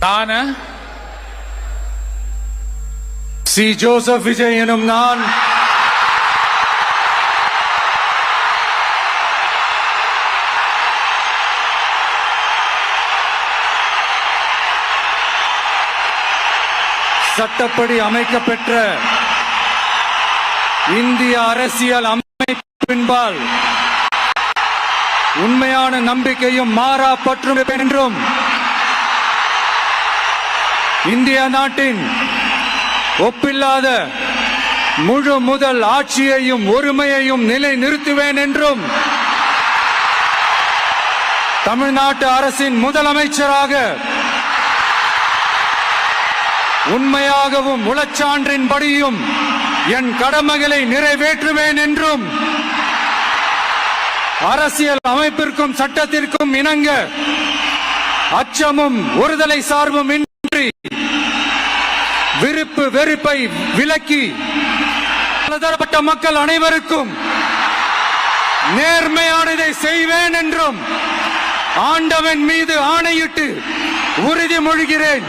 நான் C. Joseph Vijay எனும் நான் சட்டப்படி அமைக்கப்பெற்ற இந்திய அரசியல் அமைப்பின்பால் உண்மையான நம்பிக்கையும் மாறா பற்றும் என்றும் இந்திய நாட்டின் ஒப்பில்லாத முழு முதல் ஆட்சியையும் ஒருமையையும் நிலை நிறுத்துவேன் என்றும் தமிழ்நாட்டு அரசின் முதலமைச்சராக உண்மையாகவும் உளச்சான்றின்படியும் என் கடமைகளை நிறைவேற்றுவேன் என்றும் அரசியல் அமைப்பிற்கும் சட்டத்திற்கும் இணங்க அச்சமும் ஒருதலை சார்பும் இன்றி விருப்பு வெறுப்பை விலக்கி பலதரப்பட்ட மக்கள் அனைவருக்கும் நேர்மையானதை செய்வேன் என்றும் ஆண்டவன் மீது ஆணையிட்டு உறுதிமொழிகிறேன்.